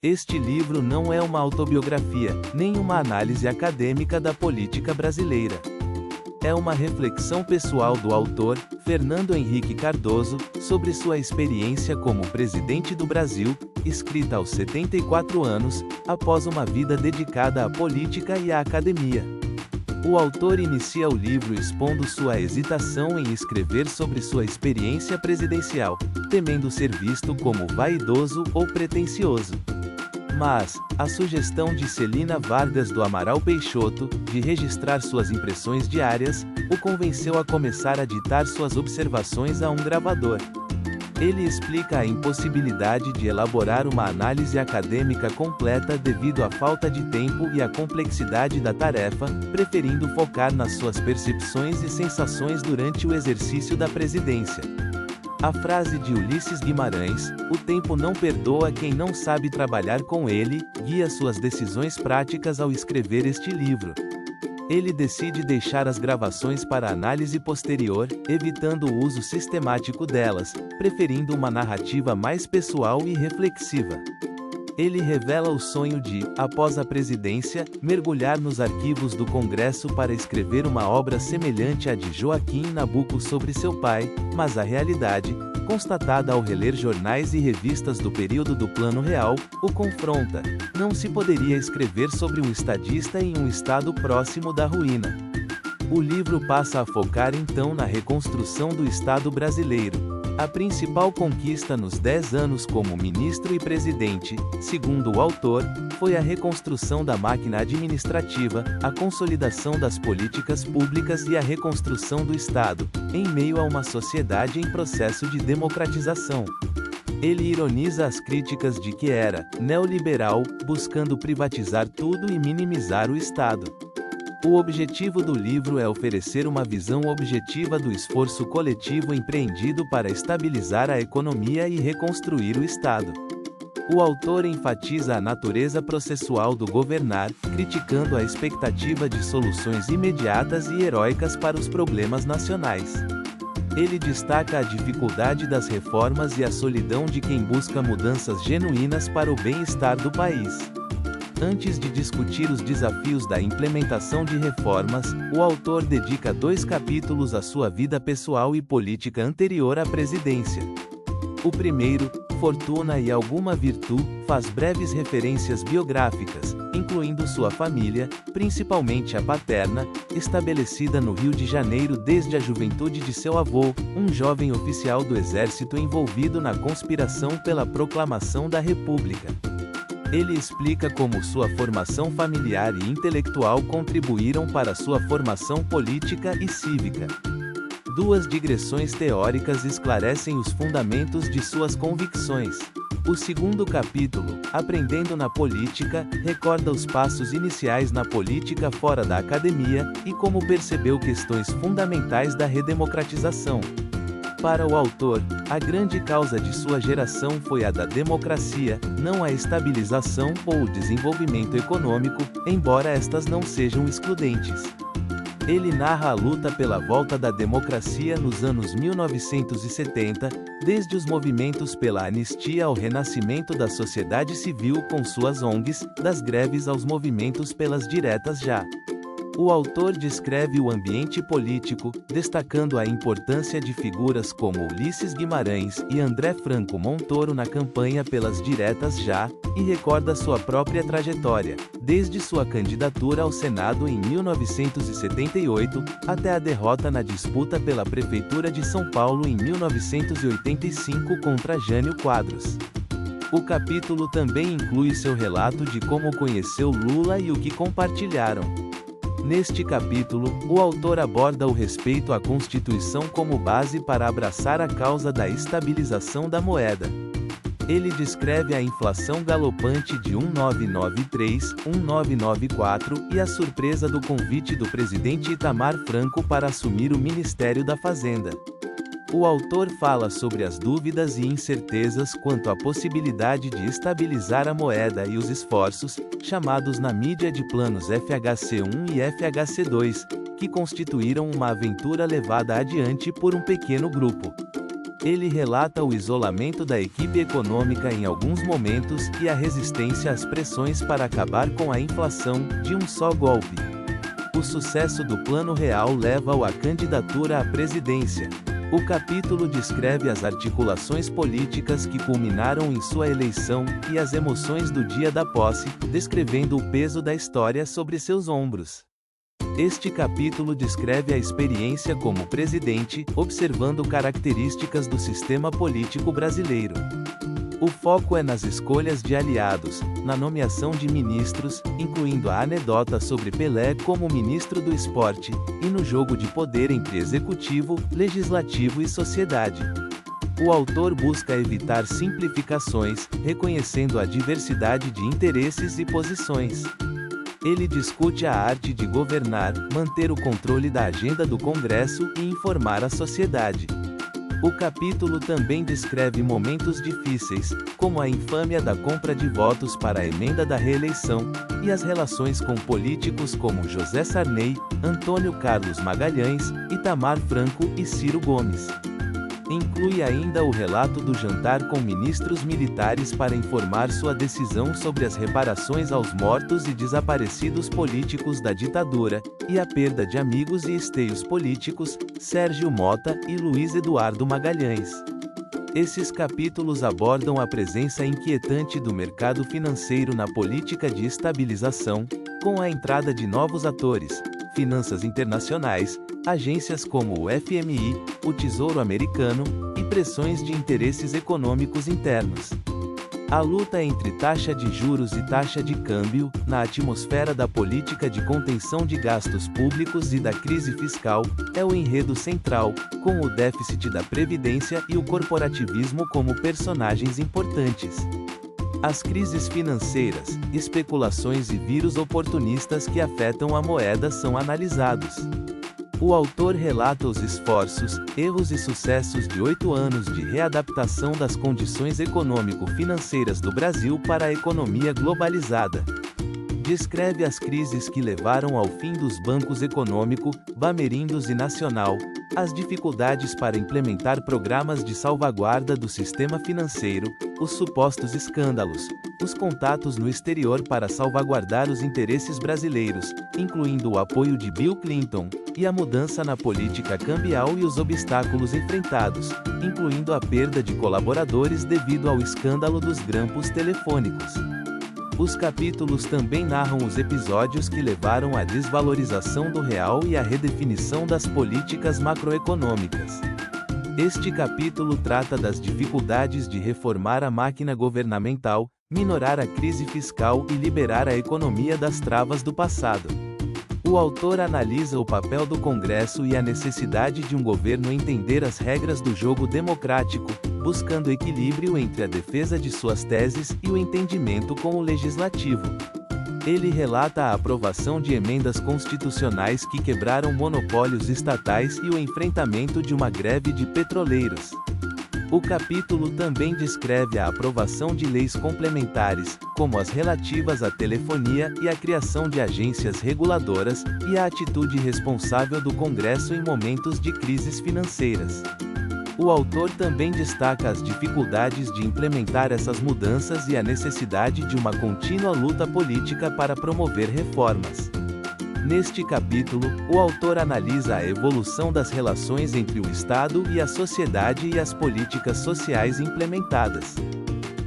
Este livro não é uma autobiografia, nem uma análise acadêmica da política brasileira. É uma reflexão pessoal do autor, Fernando Henrique Cardoso, sobre sua experiência como presidente do Brasil, escrita aos 74 anos, após uma vida dedicada à política e à academia. O autor inicia o livro expondo sua hesitação em escrever sobre sua experiência presidencial, temendo ser visto como vaidoso ou pretensioso. Mas, a sugestão de Celina Vargas do Amaral Peixoto, de registrar suas impressões diárias, o convenceu a começar a ditar suas observações a um gravador. Ele explica a impossibilidade de elaborar uma análise acadêmica completa devido à falta de tempo e à complexidade da tarefa, preferindo focar nas suas percepções e sensações durante o exercício da presidência. A frase de Ulisses Guimarães, "O tempo não perdoa quem não sabe trabalhar com ele", guia suas decisões práticas ao escrever este livro. Ele decide deixar as gravações para análise posterior, evitando o uso sistemático delas, preferindo uma narrativa mais pessoal e reflexiva. Ele revela o sonho de, após a presidência, mergulhar nos arquivos do Congresso para escrever uma obra semelhante à de Joaquim Nabuco sobre seu pai, mas a realidade, constatada ao reler jornais e revistas do período do Plano Real, o confronta. Não se poderia escrever sobre um estadista em um estado próximo da ruína. O livro passa a focar então na reconstrução do Estado brasileiro. A principal conquista nos 10 anos como ministro e presidente, segundo o autor, foi a reconstrução da máquina administrativa, a consolidação das políticas públicas e a reconstrução do Estado, em meio a uma sociedade em processo de democratização. Ele ironiza as críticas de que era neoliberal, buscando privatizar tudo e minimizar o Estado. O objetivo do livro é oferecer uma visão objetiva do esforço coletivo empreendido para estabilizar a economia e reconstruir o Estado. O autor enfatiza a natureza processual do governar, criticando a expectativa de soluções imediatas e heróicas para os problemas nacionais. Ele destaca a dificuldade das reformas e a solidão de quem busca mudanças genuínas para o bem-estar do país. Antes de discutir os desafios da implementação de reformas, o autor dedica 2 capítulos à sua vida pessoal e política anterior à presidência. O primeiro, Fortuna e Alguma Virtu, faz breves referências biográficas, incluindo sua família, principalmente a paterna, estabelecida no Rio de Janeiro desde a juventude de seu avô, um jovem oficial do exército envolvido na conspiração pela proclamação da República. Ele explica como sua formação familiar e intelectual contribuíram para sua formação política e cívica. 2 digressões teóricas esclarecem os fundamentos de suas convicções. O segundo capítulo, Aprendendo na Política, recorda os passos iniciais na política fora da academia, e como percebeu questões fundamentais da redemocratização. Para o autor, a grande causa de sua geração foi a da democracia, não a estabilização ou o desenvolvimento econômico, embora estas não sejam excludentes. Ele narra a luta pela volta da democracia nos anos 1970, desde os movimentos pela anistia ao renascimento da sociedade civil com suas ONGs, das greves aos movimentos pelas diretas já. O autor descreve o ambiente político, destacando a importância de figuras como Ulisses Guimarães e André Franco Montoro na campanha pelas diretas já, e recorda sua própria trajetória, desde sua candidatura ao Senado em 1978, até a derrota na disputa pela Prefeitura de São Paulo em 1985 contra Jânio Quadros. O capítulo também inclui seu relato de como conheceu Lula e o que compartilharam. Neste capítulo, o autor aborda o respeito à Constituição como base para abraçar a causa da estabilização da moeda. Ele descreve a inflação galopante de 1993, 1994 e a surpresa do convite do presidente Itamar Franco para assumir o Ministério da Fazenda. O autor fala sobre as dúvidas e incertezas quanto à possibilidade de estabilizar a moeda e os esforços, chamados na mídia de planos FHC-1 e FHC-2, que constituíram uma aventura levada adiante por um pequeno grupo. Ele relata o isolamento da equipe econômica em alguns momentos e a resistência às pressões para acabar com a inflação, de um só golpe. O sucesso do Plano Real leva-o à candidatura à presidência. O capítulo descreve as articulações políticas que culminaram em sua eleição, e as emoções do dia da posse, descrevendo o peso da história sobre seus ombros. Este capítulo descreve a experiência como presidente, observando características do sistema político brasileiro. O foco é nas escolhas de aliados, na nomeação de ministros, incluindo a anedota sobre Pelé como ministro do esporte, e no jogo de poder entre executivo, legislativo e sociedade. O autor busca evitar simplificações, reconhecendo a diversidade de interesses e posições. Ele discute a arte de governar, manter o controle da agenda do Congresso e informar a sociedade. O capítulo também descreve momentos difíceis, como a infâmia da compra de votos para a emenda da reeleição, e as relações com políticos como José Sarney, Antônio Carlos Magalhães, Itamar Franco e Ciro Gomes. Inclui ainda o relato do jantar com ministros militares para informar sua decisão sobre as reparações aos mortos e desaparecidos políticos da ditadura, e a perda de amigos e esteios políticos, Sérgio Mota e Luiz Eduardo Magalhães. Esses capítulos abordam a presença inquietante do mercado financeiro na política de estabilização, com a entrada de novos atores, finanças internacionais, agências como o FMI, o Tesouro Americano, e pressões de interesses econômicos internos. A luta entre taxa de juros e taxa de câmbio, na atmosfera da política de contenção de gastos públicos e da crise fiscal, é o enredo central, com o déficit da Previdência e o corporativismo como personagens importantes. As crises financeiras, especulações e vírus oportunistas que afetam a moeda são analisados. O autor relata os esforços, erros e sucessos de 8 anos de readaptação das condições econômico-financeiras do Brasil para a economia globalizada. Descreve as crises que levaram ao fim dos bancos econômico, Bamerindos e Nacional, as dificuldades para implementar programas de salvaguarda do sistema financeiro, os supostos escândalos, os contatos no exterior para salvaguardar os interesses brasileiros, incluindo o apoio de Bill Clinton, e a mudança na política cambial e os obstáculos enfrentados, incluindo a perda de colaboradores devido ao escândalo dos grampos telefônicos. Os capítulos também narram os episódios que levaram à desvalorização do real e à redefinição das políticas macroeconômicas. Este capítulo trata das dificuldades de reformar a máquina governamental, minorar a crise fiscal e liberar a economia das travas do passado. O autor analisa o papel do Congresso e a necessidade de um governo entender as regras do jogo democrático, buscando equilíbrio entre a defesa de suas teses e o entendimento com o legislativo. Ele relata a aprovação de emendas constitucionais que quebraram monopólios estatais e o enfrentamento de uma greve de petroleiros. O capítulo também descreve a aprovação de leis complementares, como as relativas à telefonia e a criação de agências reguladoras, e a atitude responsável do Congresso em momentos de crises financeiras. O autor também destaca as dificuldades de implementar essas mudanças e a necessidade de uma contínua luta política para promover reformas. Neste capítulo, o autor analisa a evolução das relações entre o Estado e a sociedade e as políticas sociais implementadas.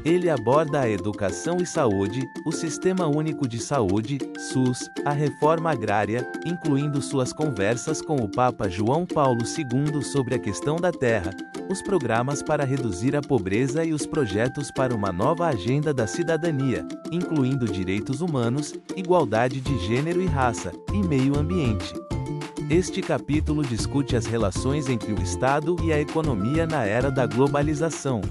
Ele aborda a educação e saúde, o Sistema Único de Saúde, SUS, a reforma agrária, incluindo suas conversas com o Papa João Paulo II sobre a questão da terra, os programas para reduzir a pobreza e os projetos para uma nova agenda da cidadania, incluindo direitos humanos, igualdade de gênero e raça, e meio ambiente. Este capítulo discute as relações entre o Estado e a economia na era da globalização.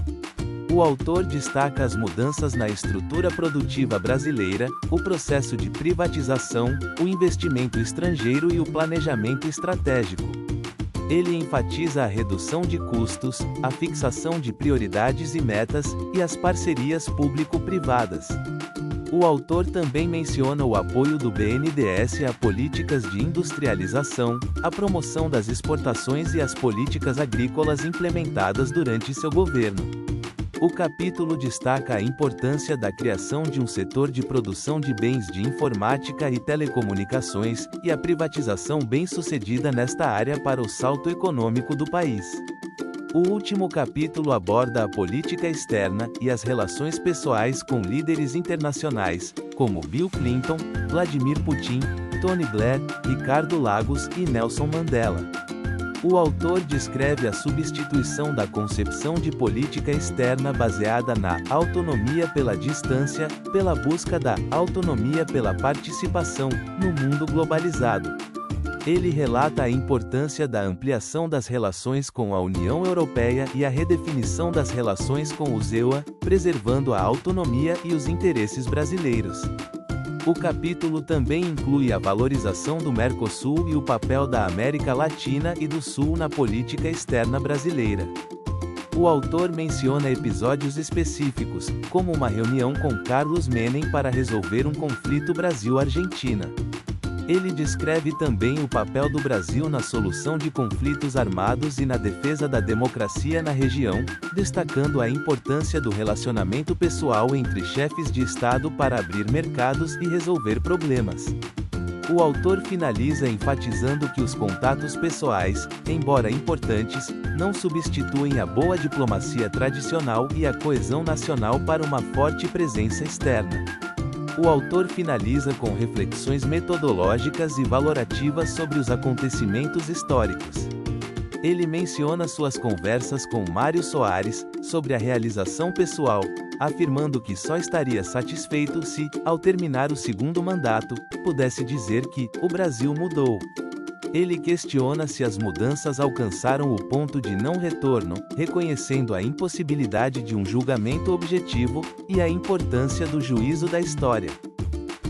O autor destaca as mudanças na estrutura produtiva brasileira, o processo de privatização, o investimento estrangeiro e o planejamento estratégico. Ele enfatiza a redução de custos, a fixação de prioridades e metas, e as parcerias público-privadas. O autor também menciona o apoio do BNDES a políticas de industrialização, a promoção das exportações e as políticas agrícolas implementadas durante seu governo. O capítulo destaca a importância da criação de um setor de produção de bens de informática e telecomunicações, e a privatização bem-sucedida nesta área para o salto econômico do país. O último capítulo aborda a política externa e as relações pessoais com líderes internacionais, como Bill Clinton, Vladimir Putin, Tony Blair, Ricardo Lagos e Nelson Mandela. O autor descreve a substituição da concepção de política externa baseada na autonomia pela distância, pela busca da autonomia pela participação, no mundo globalizado. Ele relata a importância da ampliação das relações com a União Europeia e a redefinição das relações com os EUA, preservando a autonomia e os interesses brasileiros. O capítulo também inclui a valorização do Mercosul e o papel da América Latina e do Sul na política externa brasileira. O autor menciona episódios específicos, como uma reunião com Carlos Menem para resolver um conflito Brasil-Argentina. Ele descreve também o papel do Brasil na solução de conflitos armados e na defesa da democracia na região, destacando a importância do relacionamento pessoal entre chefes de Estado para abrir mercados e resolver problemas. O autor finaliza enfatizando que os contatos pessoais, embora importantes, não substituem a boa diplomacia tradicional e a coesão nacional para uma forte presença externa. O autor finaliza com reflexões metodológicas e valorativas sobre os acontecimentos históricos. Ele menciona suas conversas com Mário Soares, sobre a realização pessoal, afirmando que só estaria satisfeito se, ao terminar o segundo mandato, pudesse dizer que o Brasil mudou. Ele questiona se as mudanças alcançaram o ponto de não retorno, reconhecendo a impossibilidade de um julgamento objetivo e a importância do juízo da história.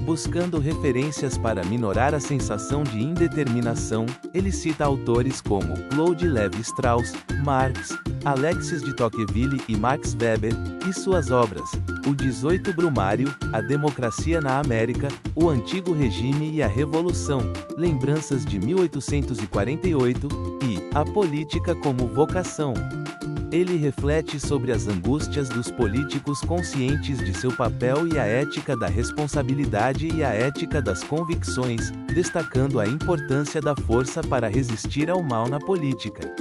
Buscando referências para minorar a sensação de indeterminação, ele cita autores como Claude Lévi-Strauss, Marx, Alexis de Tocqueville e Max Weber, e suas obras, O 18 Brumário, A Democracia na América, O Antigo Regime e a Revolução, Lembranças de 1848, e A Política como Vocação. Ele reflete sobre as angústias dos políticos conscientes de seu papel e a ética da responsabilidade e a ética das convicções, destacando a importância da força para resistir ao mal na política.